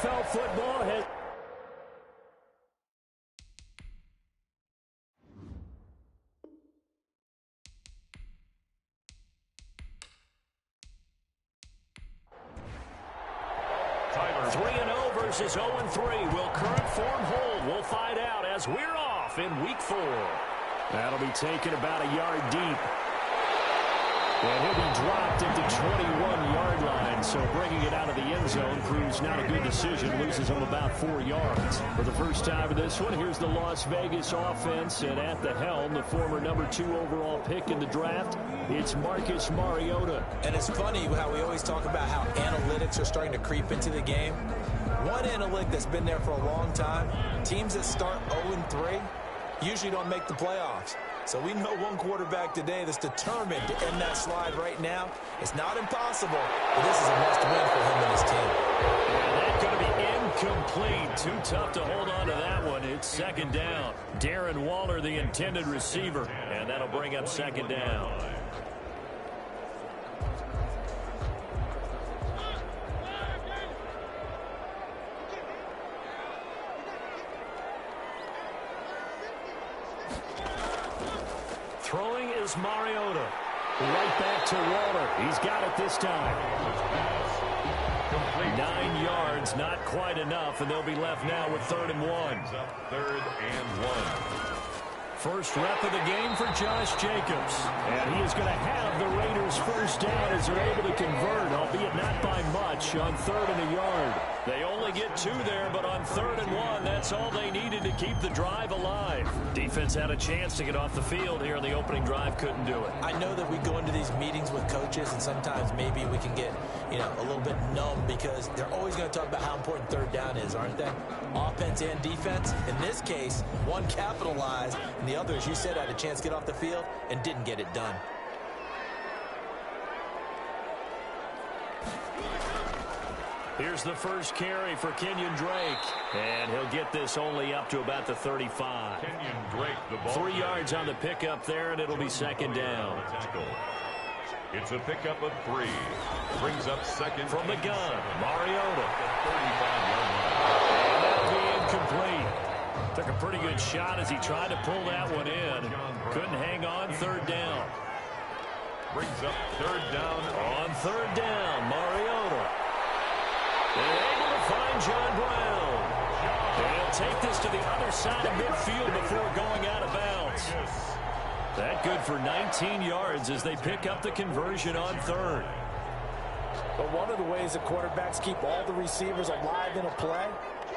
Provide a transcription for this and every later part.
NFL football has... Tyler. 3-0 versus 0-3. Will current form hold? We'll find out as we're off in Week 4. That'll be taken about a yard deep. And he'll be dropped at the 21-yard line, so bringing it out of the end zone proves not a good decision. Loses him about 4 yards. For the first time in this one, here's the Las Vegas offense, and at the helm, the former number 2 overall pick in the draft, it's Marcus Mariota. And it's funny how we always talk about how analytics are starting to creep into the game. One analytic that's been there for a long time, teams that start 0-3 usually don't make the playoffs. So we know one quarterback today that's determined to end that slide right now. It's not impossible, but this is a must-win for him and his team. And that's going to be incomplete. Too tough to hold on to that one. It's second down. Darren Waller, the intended receiver, and that'll bring up second down. Throwing is Mariota. Right back to Waller. He's got it this time. 9 yards, not quite enough, and they'll be left now with 3rd and 1. 3rd and 1. First rep of the game for Josh Jacobs. And he is going to have the Raiders first down as they're able to convert, albeit not by much, on 3rd and a yard. They only get 2 there, but on 3rd and 1, that's all they needed to keep the drive alive. Defense had a chance to get off the field here in the opening drive, couldn't do it. I know that we go into these meetings with coaches, and sometimes maybe we can get, a little bit numb because they're always going to talk about how important 3rd down is, aren't they? Offense and defense. In this case, one capitalized, and the other, as you said, had a chance to get off the field and didn't get it done. Here's the first carry for Kenyon Drake. And he'll get this only up to about the 35. Kenyon Drake, the ball. 3 yards on the pickup there, and it'll be second down. It's a pickup of 3. Brings up second. From the gun, Mariota. 35-yard line. And that'll be incomplete. Took a pretty good shot as he tried to pull that one in. Couldn't hang on. 3rd down. Brings up 3rd down. On 3rd down, Mariota. They're able to find John Brown. They'll take this to the other side of midfield before going out of bounds. That good for 19 yards as they pick up the conversion on 3rd. But one of the ways the quarterbacks keep all the receivers alive in a play,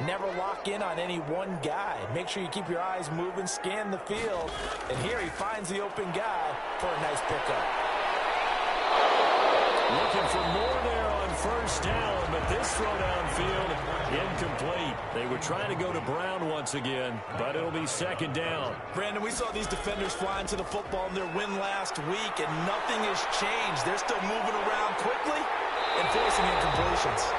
never lock in on any one guy. Make sure you keep your eyes moving, scan the field. And here he finds the open guy for a nice pickup. Looking for more there on 1st down, but this throw downfield, incomplete. They were trying to go to Brown once again, but it'll be 2nd down. Brandon, we saw these defenders flying to the football in their win last week, and nothing has changed. They're still moving around quickly and forcing incompletions.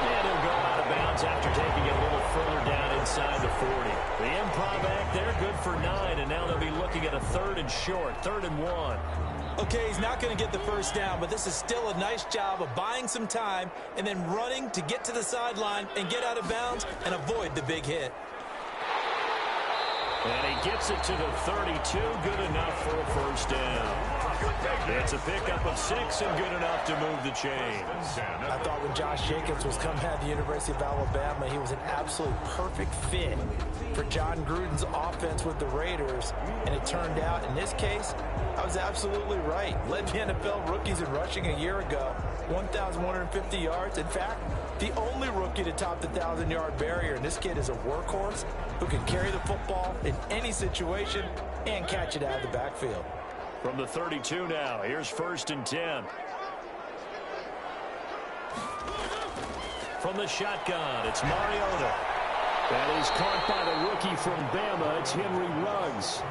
And he'll go out of bounds after taking it a little further down inside the 40. The improv act there, good for 9, and now they'll be looking at a 3rd and short, 3rd and 1. Okay, he's not going to get the first down, but this is still a nice job of buying some time and then running to get to the sideline and get out of bounds and avoid the big hit. And he gets it to the 32, good enough for a first down. It's a pickup of 6 and good enough to move the chains. I thought when Josh Jacobs was coming out of the University of Alabama, he was an absolute perfect fit for John Gruden's offense with the Raiders. And it turned out, in this case, I was absolutely right. Led the NFL rookies in rushing a year ago, 1,150 yards. In fact, the only rookie to top the 1,000-yard barrier. And this kid is a workhorse who can carry the football in any situation and catch it out of the backfield. From the 32 now, here's 1st and 10. From the shotgun, it's Mariota. And he's caught by the rookie from Bama. It's Henry Ruggs.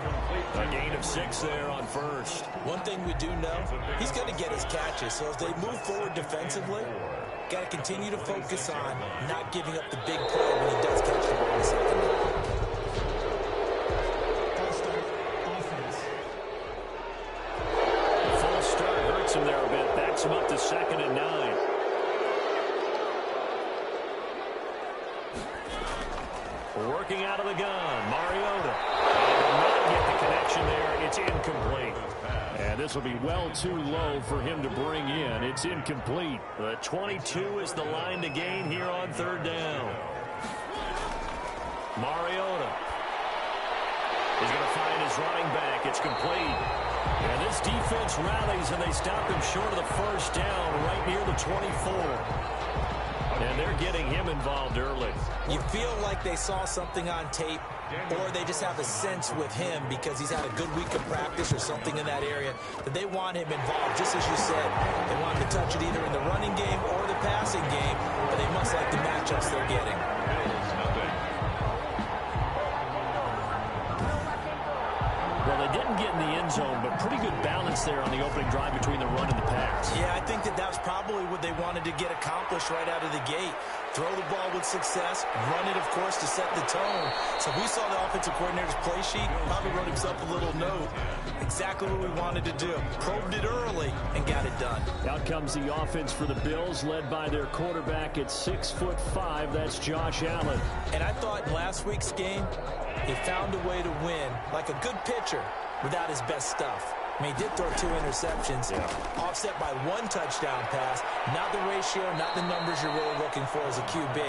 A gain of 6 there on 1st. One thing we do know, he's going to get his catches. So as they move forward defensively, got to continue to focus on not giving up the big play when he does catch the ball in the second down. The full start hurts him there a bit. Backs him up to 2nd and 9. Working out of the gun, Mariota. And will not get the connection there. It's incomplete. And this will be well too low for him to bring in. It's incomplete. The 22 is the line to gain here on third down. Mariota is going to find his running back. It's complete. And this defense rallies, and they stop him short of the first down right near the 24. And they're getting him involved early. You feel like they saw something on tape, or they just have a sense with him because he's had a good week of practice or something in that area that they want him involved. Just as you said, they want him to touch it either in the running game or the passing game, but they must like the matchups they're getting. Well, they didn't get in the end zone, but pretty good balance there on the opening drive between the run and the pass. Yeah, I think that was probably what they wanted to get accomplished right out of the gate. Throw the ball with success, run it, of course, to set the tone. So we saw the offensive coordinator's play sheet, probably wrote himself a little note. Exactly what we wanted to do. Probed it early and got it done. Out comes the offense for the Bills, led by their quarterback at 6'5". That's Josh Allen. And I thought in last week's game, he found a way to win, like a good pitcher, without his best stuff. I mean, he did throw 2 interceptions, offset by 1 touchdown pass. Not the ratio, not the numbers you're really looking for as a QB.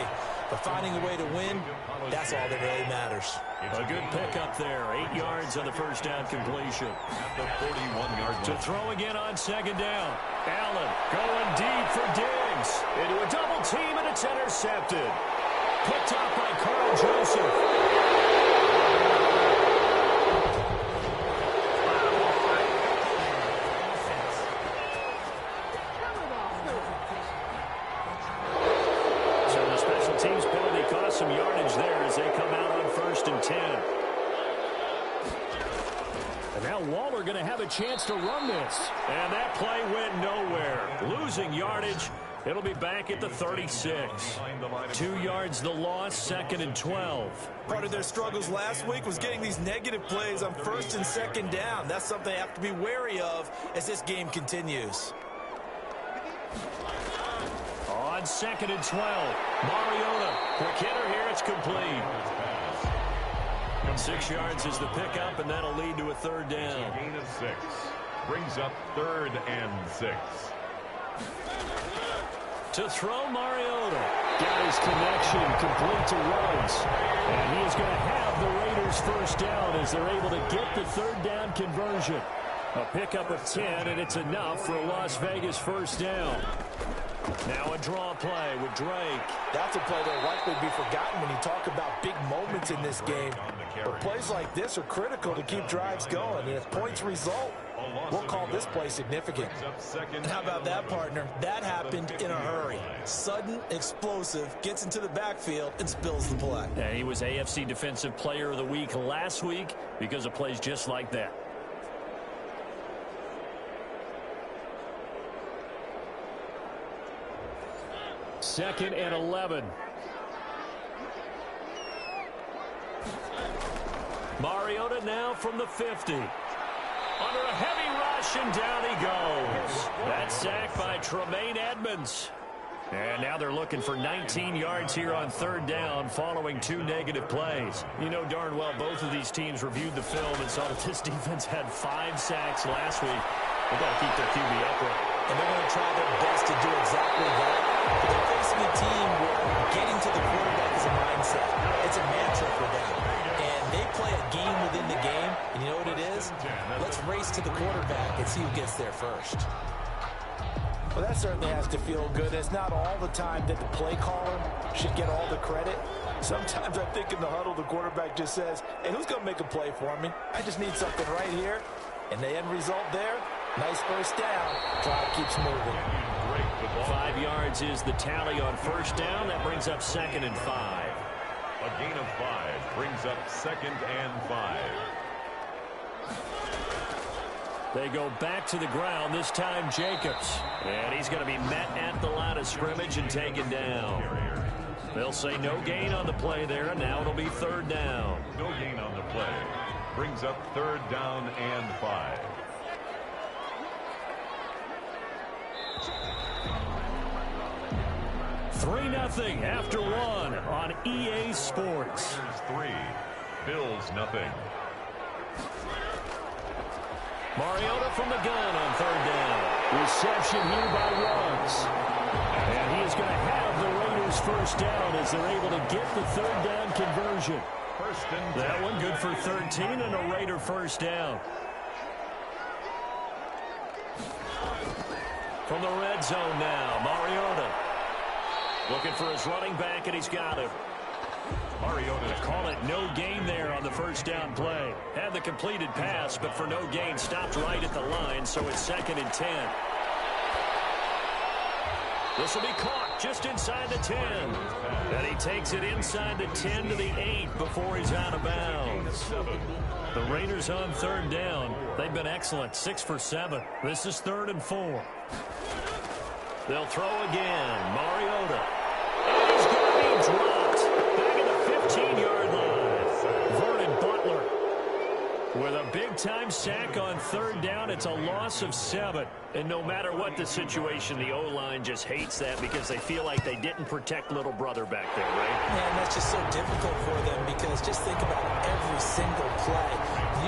But finding a way to win, that's all that really matters. A good pickup there. 8 yards on the first down completion. The 41-yard line. To throw again on second down. Allen going deep for Diggs. Into a double team, and it's intercepted. Picked up by Carl Joseph. Some yardage there as they come out on 1st and 10. And now Waller going to have a chance to run this. And that play went nowhere. Losing yardage. It'll be back at the 36. 2 yards the loss, 2nd and 12. Part of their struggles last week was getting these negative plays on 1st and 2nd down. That's something they have to be wary of as this game continues. On 2nd and 12, Mariota, quick hitter here, it's complete. 6 yards is the pickup, and that'll lead to a 3rd down. Gain of 6 brings up 3rd and 6. To throw, Mariota. Got his connection, complete to Rhodes. And he is going to have the Raiders' first down as they're able to get the 3rd down conversion. A pickup of 10, and it's enough for a Las Vegas first down. Now a draw play with Drake. That's a play that will likely be forgotten when you talk about big moments in this game. But plays like this are critical to keep drives going. And if points result, we'll call this play significant. And how about that, partner? That happened in a hurry. Sudden, explosive, gets into the backfield, and spills the play. And he was AFC Defensive Player of the Week last week because of plays just like that. Second and 11. Mariota now from the 50. Under a heavy rush, and down he goes. That sack by Tremaine Edmonds. And now they're looking for 19 yards here on 3rd down following 2 negative plays. You know darn well both of these teams reviewed the film and saw that this defense had 5 sacks last week. They've got to keep their QB upright. And they're going to try their best to do exactly that. But they're facing a team where getting to the quarterback is a mindset. It's a mantra for them. And they play a game within the game. And you know what it is? Let's race to the quarterback and see who gets there first. Well, that certainly has to feel good. It's not all the time that the play caller should get all the credit. Sometimes I think in the huddle, the quarterback just says, hey, who's going to make a play for me? I just need something right here. And the end result there, nice first down. Drive keeps moving. 5 yards is the tally on 1st down. That brings up 2nd and 5. A gain of 5 brings up 2nd and 5. They go back to the ground, this time Jacobs. And he's going to be met at the line of scrimmage and taken down. They'll say no gain on the play there, and now it'll be 3rd down. No gain on the play. Brings up 3rd down and 5. 3-0 after one on EA Sports. 3, Bills nothing. Mariota from the gun on third down. Reception here by Ruggs. And he is going to have the Raiders first down as they're able to get the third down conversion. That one good for 13 and a Raider first down. From the red zone now, Mariota. Looking for his running back, and he's got him. Mariota call it no gain there on the first down play. Had the completed pass, but for no gain, stopped right at the line, so it's 2nd and 10. This will be caught just inside the 10. And he takes it inside the 10 to the 8 before he's out of bounds. The Raiders on third down. They've been excellent, 6 for 7. This is 3rd and 4. They'll throw again. Mariota. And he's going to be dropped. Back at the 15-yard line. Vernon Butler with a big-time sack on third down. It's a loss of 7. And no matter what the situation, the O-line just hates that because they feel like they didn't protect little brother back there, right? Man, that's just so difficult for them because just think about every single play.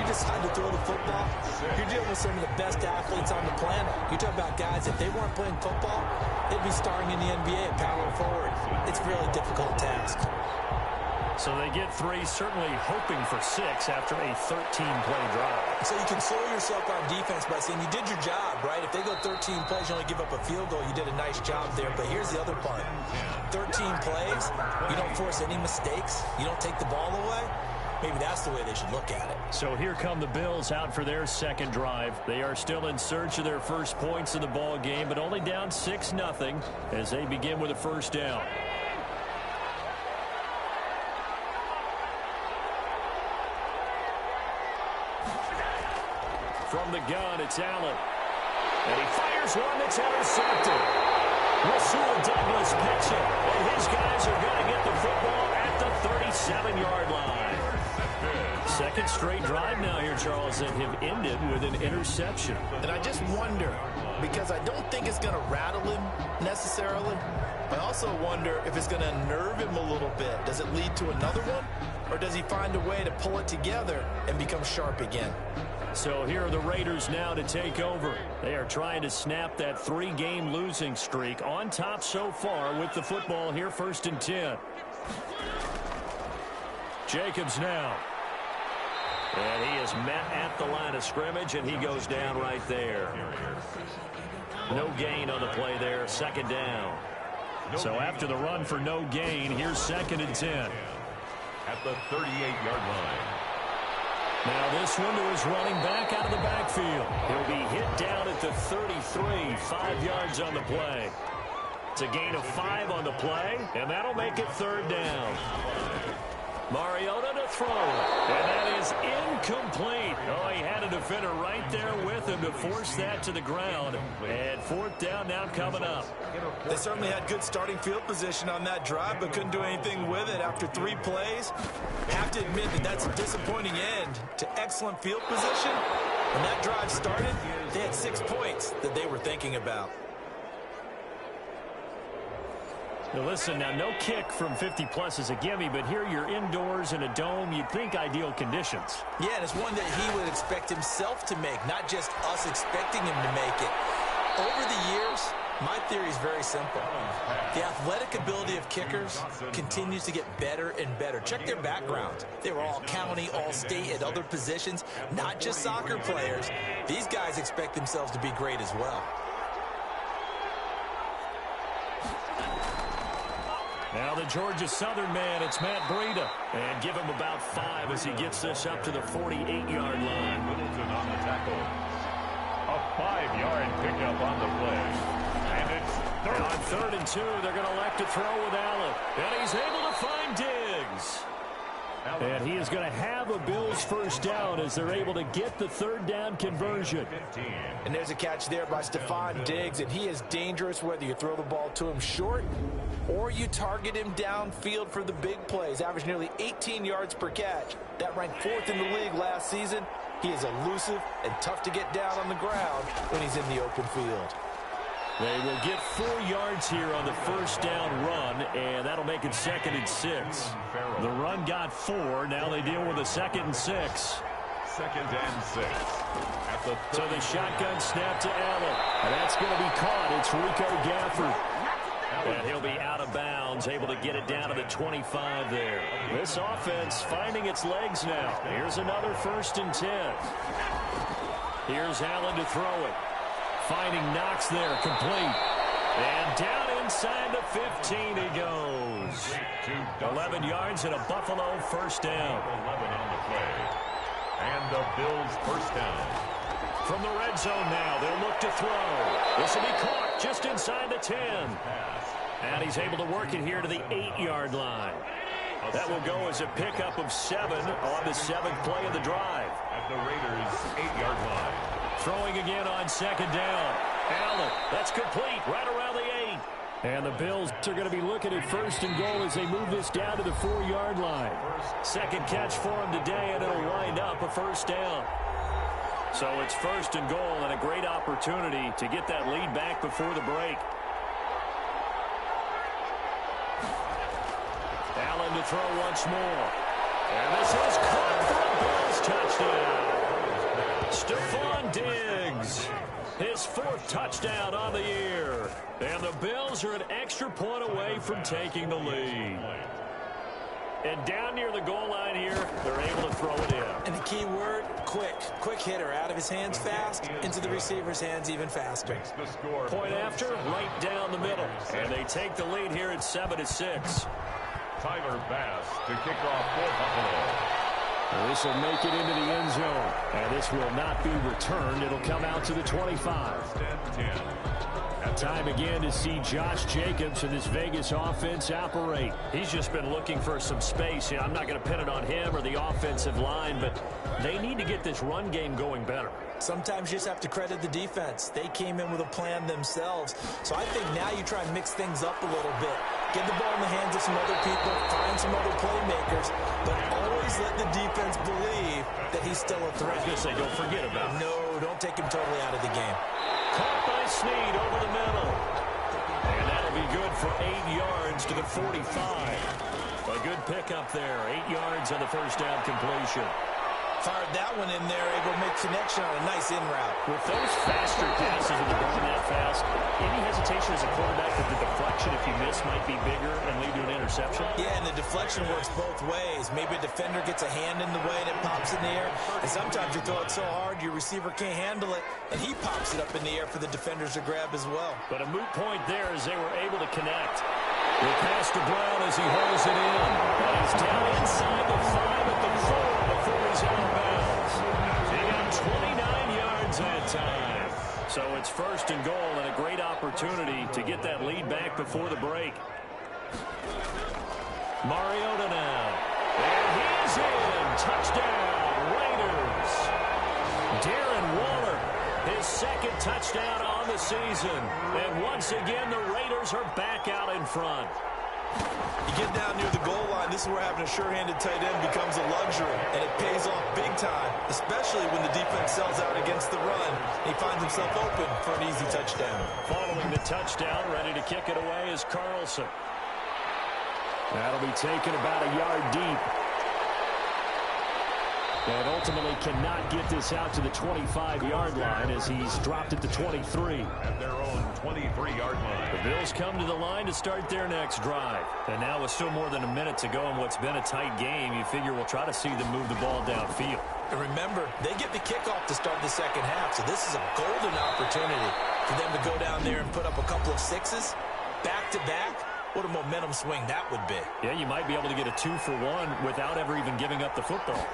You decide to throw the football, you're dealing with some of the best athletes on the planet. You talk about guys, if they weren't playing football, they'd be starring in the NBA and power forward. It's a really difficult task. So they get 3, certainly hoping for 6 after a 13-play drive. So you console yourself on defense by saying you did your job, right? If they go 13 plays, you only give up a field goal, you did a nice job there. But here's the other part. 13 plays, you don't force any mistakes, you don't take the ball away. Maybe that's the way they should look at it. So here come the Bills out for their second drive. They are still in search of their first points in the ball game, but only down 6-0 as they begin with a first down. From the gun, it's Allen. And he fires one that's intercepted. Rasul Douglas picks it, and his guys are going to get the football at the 37-yard line. Second straight drive now here, Charles, that have ended with an interception. And I just wonder, because I don't think it's going to rattle him necessarily. I also wonder if it's going to unnerve him a little bit. Does it lead to another one? Or does he find a way to pull it together and become sharp again? So here are the Raiders now to take over. They are trying to snap that 3-game losing streak on top so far with the football here, 1st and 10. Jacobs now. And he is met at the line of scrimmage, and he goes down right there. No gain on the play there, 2nd down. So after the run for no gain, here's 2nd and 10. At the 38-yard line. Now this one to his running back out of the backfield. He'll be hit down at the 33, 5 yards on the play. It's a gain of 5 on the play, and that'll make it 3rd down. Mariota to throw, and that is incomplete. Oh, he had a defender right there with him to force that to the ground. And 4th down now coming up. They certainly had good starting field position on that drive, but couldn't do anything with it after 3 plays. Have to admit that that's a disappointing end to excellent field position. When that drive started, they had 6 points that they were thinking about. Now listen, now no kick from 50-plus is a gimme, but here you're indoors in a dome. You'd think ideal conditions. Yeah, and it's one that he would expect himself to make, not just us expecting him to make it. Over the years, my theory is very simple. The athletic ability of kickers continues to get better and better. Check their background. They were all county, all state at other positions, not just soccer players. These guys expect themselves to be great as well. Now the Georgia Southern man, it's Matt Breida. And give him about 5 as he gets this up to the 48-yard line. Middleton on the tackle. A 5-yard pickup on the play. And it's third. On 3rd and 2, they're going to elect to throw with Allen. And he's able to find Diggs. And he is going to have a Bills first down as they're able to get the 3rd down conversion. And there's a catch there by Stephon Diggs, and he is dangerous whether you throw the ball to him short or you target him downfield for the big plays. Averaged nearly 18 yards per catch. That ranked 4th in the league last season. He is elusive and tough to get down on the ground when he's in the open field. They will get 4 yards here on the first down run, and that'll make it 2nd and 6. The run got 4. Now they deal with a 2nd and 6. 2nd and 6. So the shotgun snap to Allen. And that's going to be caught. It's Rico Gafford. And he'll be out of bounds, able to get it down to the 25 there. This offense finding its legs now. Here's another 1st and 10. Here's Allen to throw it. Finding Knox there, complete. And down inside the 15 he goes. 11 yards and a Buffalo first down. 11 on the play. And the Bills first down. From the red zone now, they'll look to throw. This will be caught just inside the 10. And he's able to work it here to the 8-yard line. That will go as a pickup of 7 on the 7th play of the drive. At the Raiders' 8-yard line. Throwing again on 2nd down. Allen, that's complete, right around the 8. And the Bills are going to be looking at 1st and goal as they move this down to the 4-yard line. Second catch for him today, and it'll wind up a first down. So it's 1st and goal, and a great opportunity to get that lead back before the break. Allen to throw once more. And this is caught for a Bills touchdown. Stephon Diggs, his 4th touchdown on the year. And the Bills are an extra point away from taking the lead. And down near the goal line here, they're able to throw it in. And the key word, quick. Quick hitter. Out of his hands fast, into the receiver's hands even faster. Point after, right down the middle. And they take the lead here at 7-6. Tyler Bass to kick off for Buffalo. This will make it into the end zone. And this will not be returned. It'll come out to the 25. Time again to see Josh Jacobs and this Vegas offense operate. He's just been looking for some space. I'm not going to pin it on him or the offensive line, but they need to get this run game going better. Sometimes you just have to credit the defense. They came in with a plan themselves. So I think now you try and mix things up a little bit. Get the ball in the hands of some other people, find some other playmakers, but always let the defense believe that he's still a threat. I was going to say, don't forget about it. No, don't take him totally out of the game. Caught by Snead over the middle. And that'll be good for 8 yards to the 45. A good pickup there. 8 yards on the first down completion. Fired that one in there, able to make connection on a nice in route. With those faster passes and the ball that fast, any hesitation as a quarterback that the deflection, if you miss, might be bigger and lead to an interception? Yeah, and the deflection works both ways. Maybe a defender gets a hand in the way and it pops in the air. And sometimes you throw it so hard your receiver can't handle it, and he pops it up in the air for the defenders to grab as well. But a moot point there as they were able to connect. The pass to Brown as he holds it in. And he's down inside the 5 at the 4 before he's out of bounds. He got 29 yards that time. So it's 1st and goal and a great opportunity to get that lead back before the break. Mariota now. And he's in. Touchdown, Raiders. Darren Waller, his 2nd touchdown on the season. And once again, the Raiders are back out in front. You get down near the goal line, this is where having a sure-handed tight end becomes a luxury, and it pays off big time, especially when the defense sells out against the run. He finds himself open for an easy touchdown. Following the touchdown, ready to kick it away is Carlson. That'll be taken about a yard deep. And ultimately cannot get this out to the 25-yard line as he's dropped at the 23. At their own 23-yard line. The Bills come to the line to start their next drive. And now with still more than a minute to go in what's been a tight game, you figure we'll try to see them move the ball downfield. And remember, they get the kickoff to start the second half, so this is a golden opportunity for them to go down there and put up a couple of sixes back-to-back. What a momentum swing that would be. Yeah, you might be able to get a 2-for-1 without ever even giving up the football.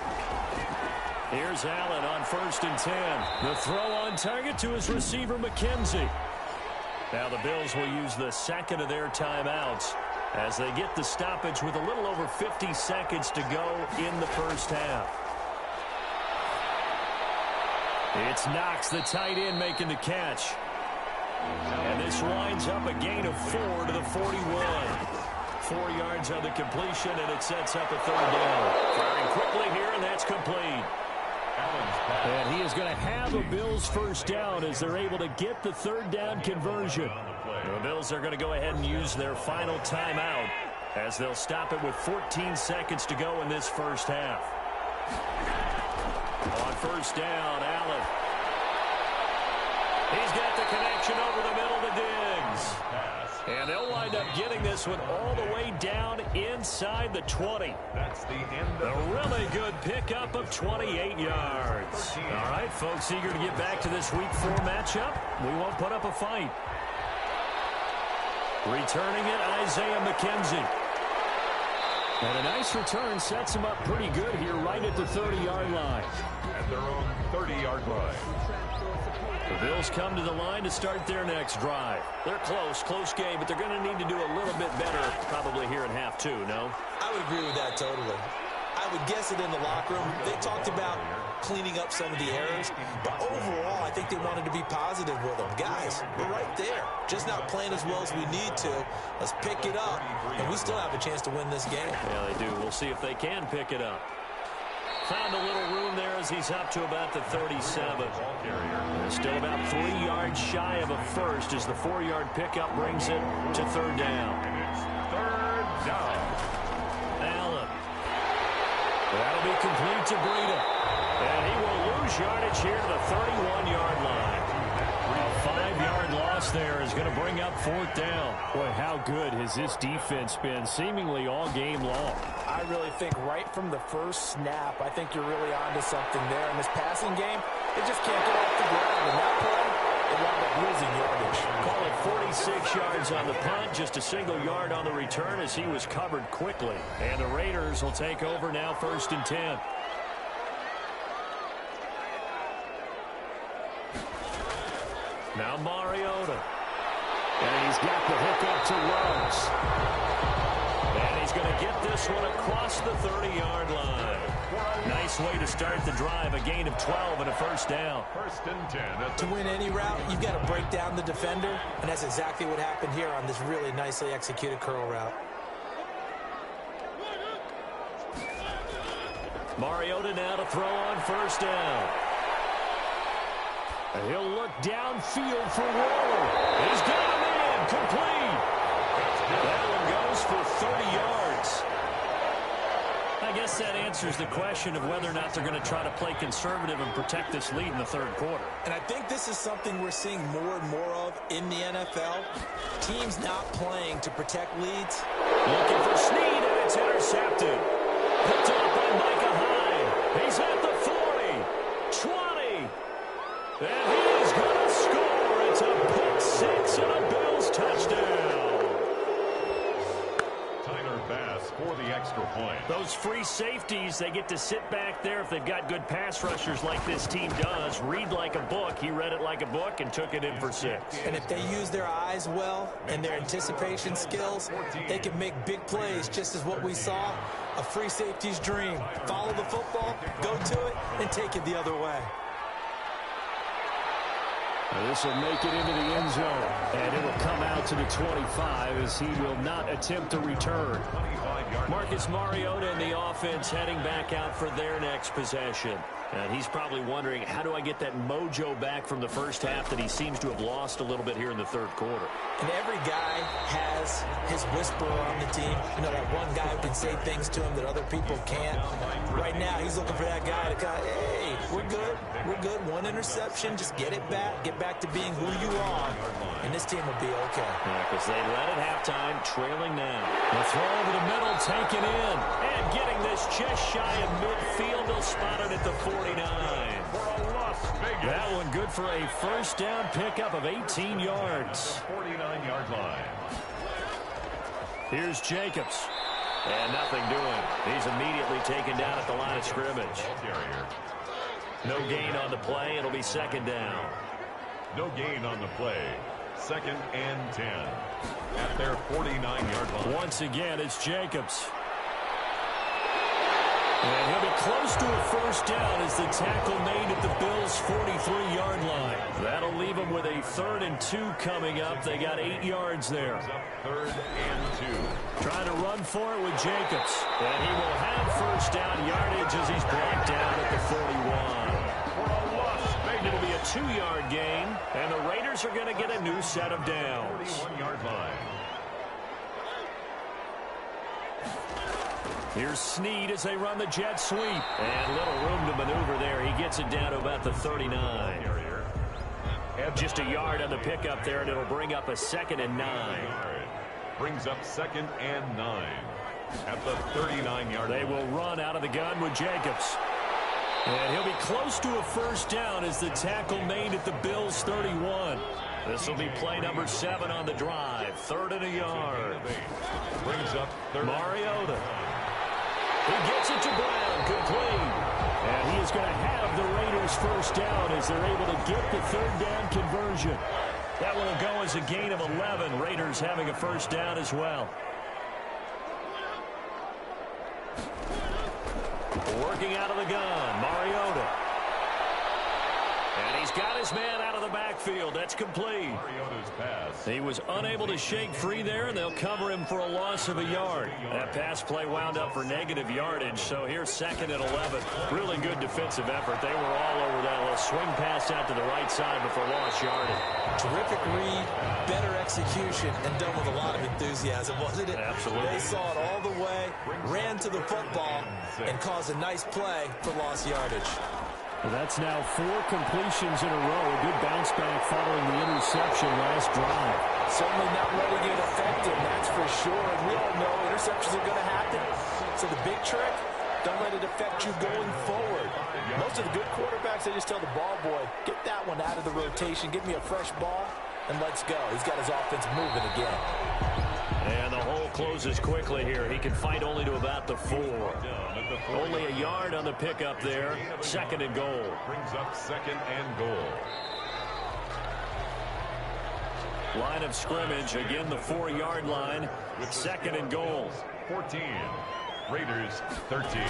Here's Allen on 1st and 10. The throw on target to his receiver, McKenzie. Now the Bills will use the 2nd of their timeouts as they get the stoppage with a little over 50 seconds to go in the first half. It's Knox, the tight end, making the catch. And this winds up a gain of 4 to the 41. 4 yards on the completion, and it sets up a 3rd down. Firing quickly here, and that's complete. And he is going to have a Bills first down as they're able to get the third down conversion. The Bills are going to go ahead and use their final timeout as they'll stop it with 14 seconds to go in this first half. On first down, Allen. He's got the connection over the middle to Diggs. And they'll wind up getting this one all the way down inside the 20. That's the end. A really good pickup of 28 yards. All right, folks, eager to get back to this Week 4 matchup. We won't put up a fight. Returning it, Isaiah McKenzie. And a nice return sets him up pretty good here right at the 30-yard line. At their own 30-yard line. The Bills come to the line to start their next drive. They're close game, but they're going to need to do a little bit better probably here in half two, no? I would agree with that totally. I would guess it in the locker room. They talked about cleaning up some of the errors, but overall, I think they wanted to be positive with them. Guys, we're right there. Just not playing as well as we need to. Let's pick it up, and we still have a chance to win this game. Yeah, they do. We'll see if they can pick it up. Found a little room there as he's up to about the 37. Still about 3 yards shy of a first as the 4-yard pickup brings it to third down. And it's third down. Allen. That'll be complete to Breida. And he will lose yardage here to the 31-yard line. A 5-yard loss there is going to bring up fourth down. Boy, how good has this defense been seemingly all game long? I really think right from the first snap, I think you're really onto something there. In this passing game, they just can't get off the ground. And that play, they wound up losing yardage. Call it 46 yards on the punt, just a single yard on the return as he was covered quickly. And the Raiders will take over now, 1st and 10. Now Mariota. And he's got the hook up to Rose. And he's going to get this one across the 30-yard line. Nice way to start the drive. A gain of 12 and a first down. 1st and 10. To win any route, you've got to break down the defender, and that's exactly what happened here on this really nicely executed curl route. Mariota now to throw on first down. And he'll look downfield for Waller. He's got him in. Complete. That one goes for 30 yards. I guess that answers the question of whether or not they're going to try to play conservative and protect this lead in the third quarter. And I think this is something we're seeing more and more of in the NFL. Teams not playing to protect leads. Looking for Snead, and it's intercepted. Picked up by Micah Hyde. He's at the 40, 20. And he is going to score. It's a pick six and a Bills touchdown. For the extra point. Those free safeties, they get to sit back there if they've got good pass rushers like this team does. Read like a book. He read it like a book and took it in for 6. And if they use their eyes well and their anticipation skills, they can make big plays, just as what we saw. A free safety's dream. Follow the football, go to it, and take it the other way. This will make it into the end zone, and it will come out to the 25 as he will not attempt to return. Marcus Mariota and the offense heading back out for their next possession. And he's probably wondering, how do I get that mojo back from the first half that he seems to have lost a little bit here in the third quarter? And every guy has his whisperer on the team. You know, that one guy who can say things to him that other people can't. Right now, he's looking for that guy to kind of, hey, we're good. We're good. One interception. Just get it back. Get back to being who you are. And this team will be okay. Yeah, because they led at halftime, trailing now. The throw over the middle, taken in. And getting this just shy of midfield. They'll spot it at the 49. That one good for a first down pickup of 18 yards. 49-yard line. Here's Jacobs. And nothing doing. He's immediately taken down at the line of scrimmage. No gain on the play. It'll be second down. No gain on the play. 2nd and 10. At their 49-yard line. Once again, it's Jacobs. And he'll be close to a first down as the tackle made at the Bills' 43-yard line. That'll leave them with a 3rd and 2 coming up. They got 8 yards there. 3rd and 2. Trying to run going for it with Jacobs. And he will have first down yardage as he's brought down at the 41. For a loss, it'll be a 2-yard gain, and the Raiders are going to get a new set of downs. 41-yard line. Here's Snead as they run the jet sweep. And little room to maneuver there. He gets it down to about the 39. Just a yard on the pickup there, and it'll bring up a 2nd and 9. Brings up 2nd and 9 at the 39-yard line. They will run out of the gun with Jacobs. And he'll be close to a first down as the tackle made at the Bills' 31. This will be play number 7 on the drive. 3rd and a yard. Brings up 3rd. Mariota. He gets it to Brown, complete. And he is going to have the Raiders first down as they're able to get the 3rd down conversion. That one will go as a gain of 11. Raiders having a first down as well. Working out of the gun, Mariota. And he's got his man out of the backfield. That's complete. Mariota's pass. He was unable to shake free there, and they'll cover him for a loss of a yard. That pass play wound up for negative yardage, so here's 2nd and 11. Really good defensive effort. They were all over that little swing pass out to the right side before lost yardage. Terrific read, better execution, and done with a lot of enthusiasm, wasn't it? Absolutely. They saw it all the way, ran to the football, and caused a nice play for lost yardage. Well, that's now 4 completions in a row. A good bounce back following the interception last drive. Certainly not letting it affect him, that's for sure. And we all know interceptions are going to happen. So the big trick, don't let it affect you going forward. Most of the good quarterbacks, they just tell the ball boy, get that one out of the rotation, give me a fresh ball, and let's go. He's got his offense moving again. And the hole closes quickly here. He can fight only to about the 4. Only a yard on the pickup there. 2nd and goal. Brings up 2nd and goal. Line of scrimmage, again the 4-yard line. 2nd and goal. 14. Raiders 13.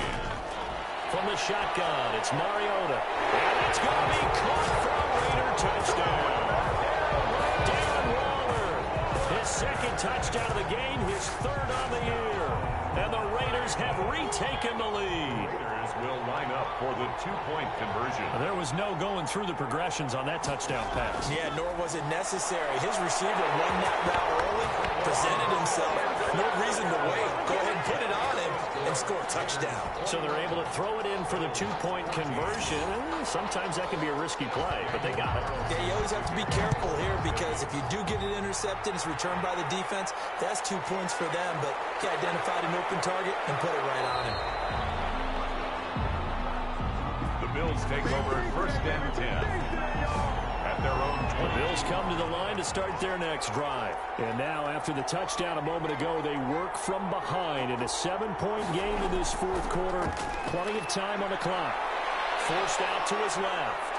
From the shotgun, it's Mariota. And it's going to be caught for a Raider touchdown. Darren Waller, his 2nd touchdown of the game, his 3rd on the year. And the Raiders have retaken the lead. Raiders will line up for the 2-point conversion. There was no going through the progressions on that touchdown pass. Yeah, nor was it necessary. His receiver won that route early, presented himself. No reason to wait. Go ahead and put it on him and score a touchdown. So they're able to throw it in for the 2-point conversion. Sometimes that can be a risky play, but they got it. Yeah, you always have to be careful here because if you do get it intercepted, it's returned by the defense, that's 2 points for them. But he identified an open target and put it right on him. The Bills take over 1st and 10. At their own 20. The Bills come to the line to start their next drive. And now, after the touchdown a moment ago, they work from behind in a 7-point game in this 4th quarter. Plenty of time on the clock. Forced out to his left.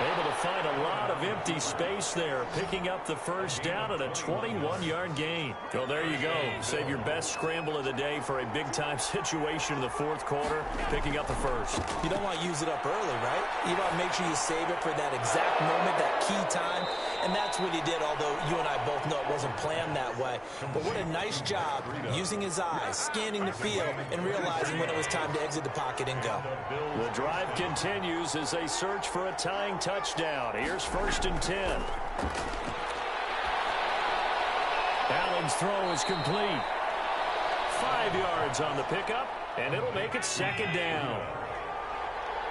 Able to find a lot of empty space there, picking up the first down at a 21-yard gain. So there you go. Save your best scramble of the day for a big-time situation in the 4th quarter, picking up the first. You don't want to use it up early, right? You want to make sure you save it for that exact moment, that key time. And that's what he did, although you and I both know it wasn't planned that way. But what a nice job using his eyes, scanning the field, and realizing when it was time to exit the pocket and go. The drive continues as they search for a tying touchdown. Here's 1st and 10. Allen's throw is complete. 5 yards on the pickup, and it'll make it 2nd down.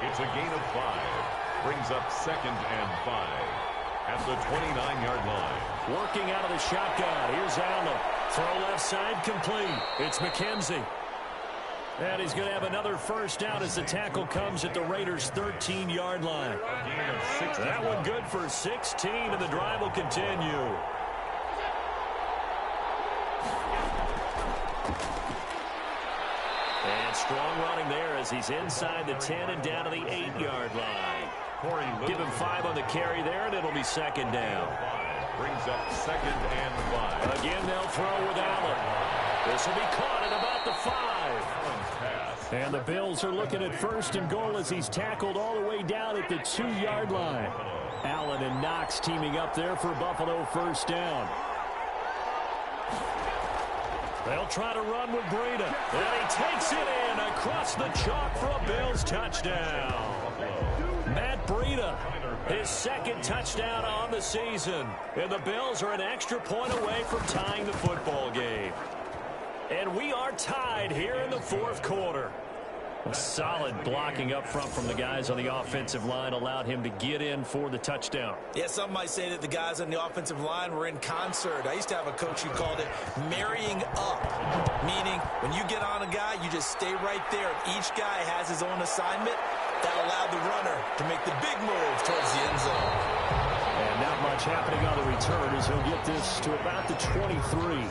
It's a gain of 5. Brings up 2nd and 5. At the 29-yard line. Working out of the shotgun. Here's Allen. Throw left side complete. It's McKenzie. And he's going to have another first down as the tackle comes at the Raiders' 13-yard line. That one good for 16, and the drive will continue. And strong running there as he's inside the 10 and down to the 8-yard line. Give him 5 on the carry there, and it'll be 2nd down. Brings up 2nd and 5. Again, they'll throw with Allen. This will be caught at about the 5. And the Bills are looking at 1st and goal as he's tackled all the way down at the 2-yard line. Allen and Knox teaming up there for Buffalo first down. They'll try to run with Breida. And he takes it in across the chalk for a Bills touchdown. Matt Breida, his second touchdown on the season. And the Bills are an extra point away from tying the football game. And we are tied here in the fourth quarter. A solid blocking up front from the guys on the offensive line allowed him to get in for the touchdown. Yeah, some might say that the guys on the offensive line were in concert. I used to have a coach who called it marrying up, meaning when you get on a guy, you just stay right there. Each guy has his own assignment. That allowed the runner to make the big move towards the end zone. And not much happening on the return as he'll get this to about the 23.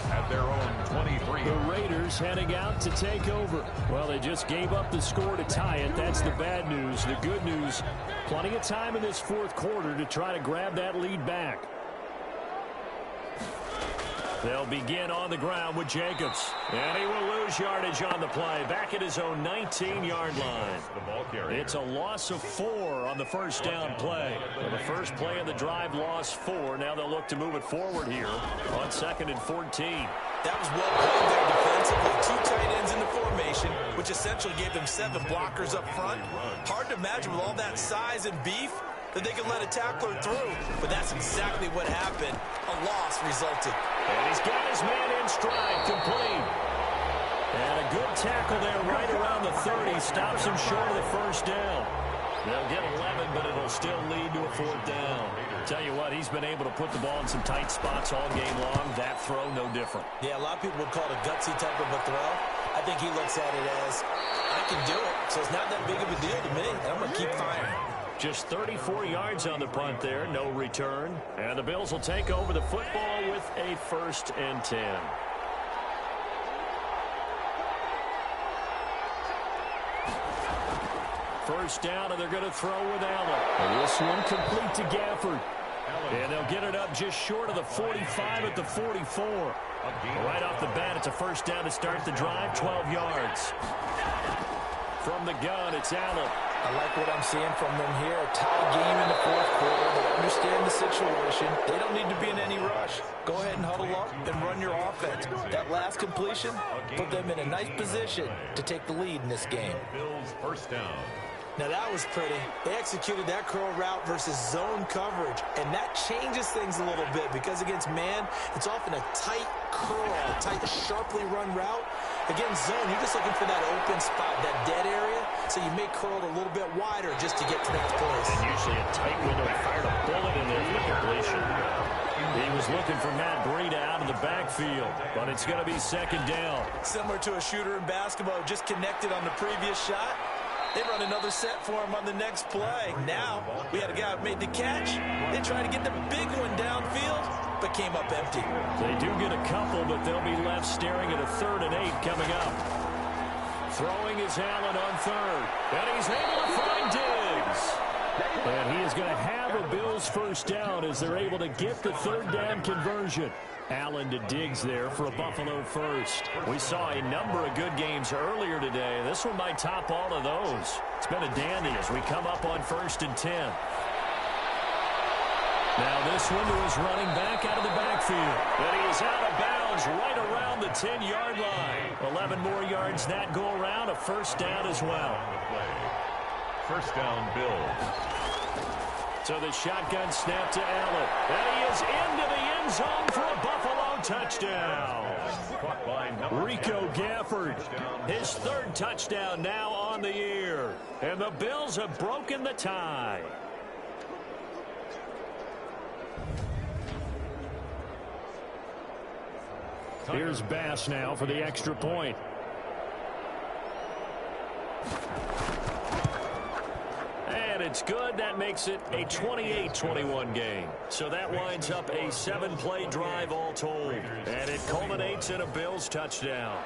At their own 23. The Raiders heading out to take over. Well, they just gave up the score to tie it. That's the bad news. The good news, plenty of time in this fourth quarter to try to grab that lead back. They'll begin on the ground with Jacobs. And he will lose yardage on the play. Back at his own 19-yard line. It's a loss of 4 on the first down play. Well, the first play of the drive lost 4. Now they'll look to move it forward here on 2nd and 14. That was well played there defensively. 2 tight ends in the formation, which essentially gave them 7 blockers up front. Hard to imagine with all that size and beef that they could let a tackler through. But that's exactly what happened. A loss resulted. And he's got his man in stride, complete. And a good tackle there right around the 30. Stops him short of the first down. They'll get 11, but it'll still lead to a 4th down. Tell you what, he's been able to put the ball in some tight spots all game long. That throw, no different. Yeah, a lot of people would call it a gutsy type of a throw. I think he looks at it as, I can do it, so it's not that big of a deal to me, and I'm going to keep firing. Just 34 yards on the punt there, no return. And the Bills will take over the football with a 1st and 10. First down, and they're going to throw with Allen. And this one complete to Gafford. And they'll get it up just short of the 45 at the 44. Right off the bat, it's a first down to start the drive, 12 yards. From the gun, it's Allen. I like what I'm seeing from them here. A tie game in the fourth quarter. They understand the situation. They don't need to be in any rush. Go ahead and huddle up and run your offense. That last completion put them in a nice position to take the lead in this game. Bills first down. Now that was pretty. They executed that curl route versus zone coverage, and that changes things a little bit because against man, it's often a tight curl, a tight, sharply run route. Against zone, you're just looking for that open spot, that dead area, so you may curl it a little bit wider just to get to that place. And usually a tight window. He fired a bullet in there for the completion. He was looking for Matt Breida out of the backfield, but it's going to be 2nd down. Similar to a shooter in basketball, just connected on the previous shot. They run another set for him on the next play. Now, we had a guy who made the catch. They tried to get the big one downfield, but came up empty. They do get a couple, but they'll be left staring at a 3rd and 8 coming up. Throwing is Allen on 3rd. And he's able to find Diggs. And he is going to have a Bills first down as they're able to get the 3rd down conversion. Allen to Diggs there for a Buffalo first. We saw a number of good games earlier today. This one might top all of those. It's been a dandy as we come up on 1st and 10. Now this one to his running back out of the backfield. And he is out of bounds right around the 10-yard line. 11 more yards that go around. A first down as well. First down, Bills. So the shotgun snap to Allen. And he is into the end zone for a Buffalo touchdown. Rico Gafford, his 3rd touchdown now on the year. And the Bills have broken the tie. Here's Bass now for the extra point. And it's good. That makes it a 28-21 game. So that winds up a 7-play drive all told. And it culminates in a Bills touchdown.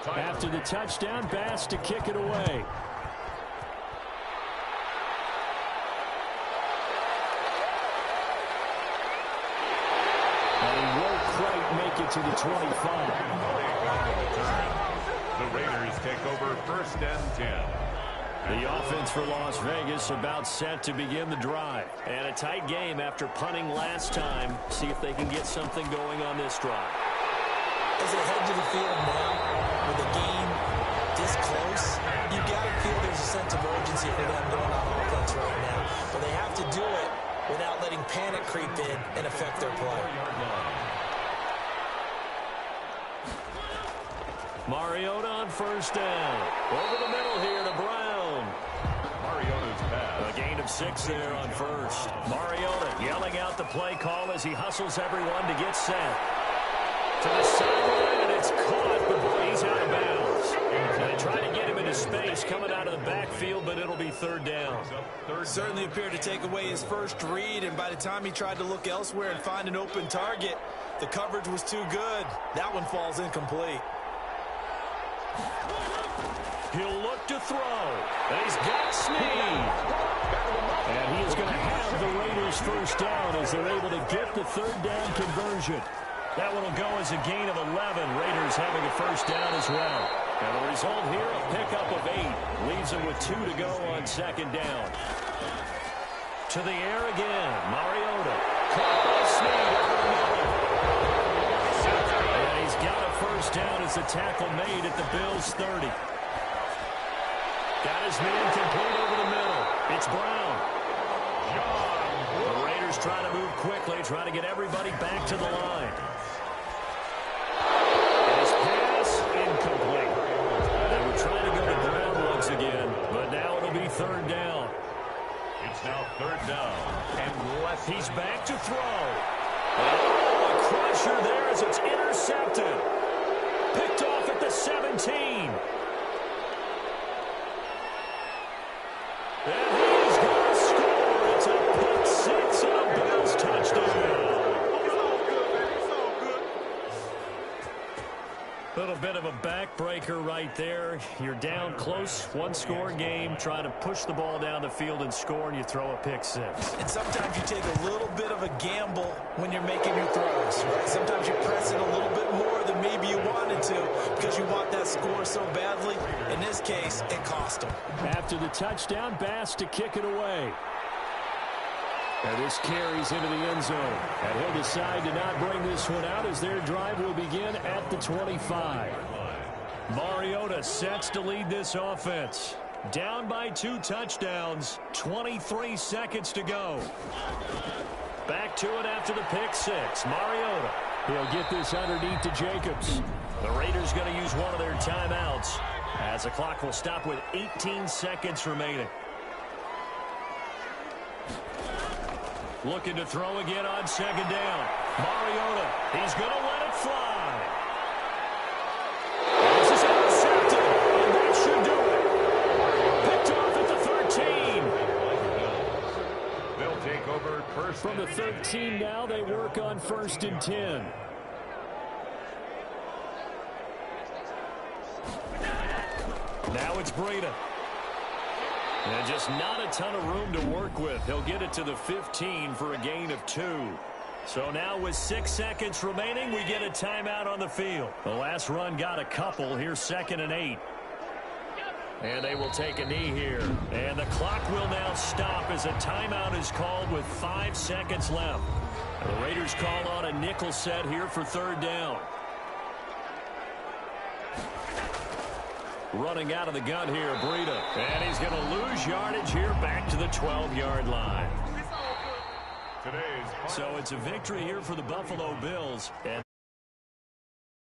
After the touchdown, Bass to kick it away. And he won't quite make it to the 25. The Raiders take over 1st and 10. The offense for Las Vegas about set to begin the drive. And a tight game after punting last time. See if they can get something going on this drive. As they head to the field now, with the game this close, you've got to feel there's a sense of urgency for them going on offense right now. But they have to do it without letting panic creep in and affect their play. Mariota on first down. Over the middle here to Brown. Mariota's pass. A gain of 6 there on first. Mariota yelling out the play call as he hustles everyone to get set. To the sideline, and it's caught, but he's out of bounds. They try to get him into space coming out of the backfield, but it'll be third down. Certainly appeared to take away his first read, and by the time he tried to look elsewhere and find an open target, the coverage was too good. That one falls incomplete. He'll look to throw. And he's got Snead. And he is going to have the Raiders first down as they're able to get the third down conversion. That one will go as a gain of 11. Raiders having a first down as well. And the result here, a pickup of 8. Leaves them with 2 to go on second down. To the air again. Mariota. Caught by Snead over the middle. And he's got a first down as the tackle made at the Bills' 30. Got his man complete over the middle. It's Brown. The Raiders trying to move quickly, trying to get everybody back to the line. And his pass incomplete. They were trying to go to Brown once again, but now it'll be third down. It's now third down. And he's back to throw. Oh, a crusher there as it's intercepted. Picked off at the 17. And he's going to score. It's a pick 6 and a Bills touchdown. Little bit of a backbreaker right there. You're down close, one-score game, trying to push the ball down the field and score, and you throw a pick 6. And sometimes you take a little bit of a gamble when you're making your throws, right? Sometimes you press it a little bit more than maybe you wanted to because you want that score so badly. In this case, it cost them. After the touchdown, Bass to kick it away. And this carries into the end zone. And he'll decide to not bring this one out as their drive will begin at the 25. Mariota sets to lead this offense. Down by 2 touchdowns. 23 seconds to go. Back to it after the pick 6. Mariota. He'll get this underneath to Jacobs. The Raiders going to use one of their timeouts as the clock will stop with 18 seconds remaining. Looking to throw again on second down. Mariota, he's going to let it fly. This is intercepted, and that should do it. Picked off at the 13. they'll take over first. From the 13 now, they work on first and 10. Now it's Breida. And just not a ton of room to work with. He'll get it to the 15 for a gain of 2. So now with 6 seconds remaining, we get a timeout on the field. The last run got a couple. Here's 2nd and 8. And they will take a knee here. And the clock will now stop as a timeout is called with 5 seconds left. The Raiders call on a nickel set here for third down. Running out of the gun here, Breida. And he's going to lose yardage here back to the 12-yard line. So it's a victory here for the Buffalo Bills. And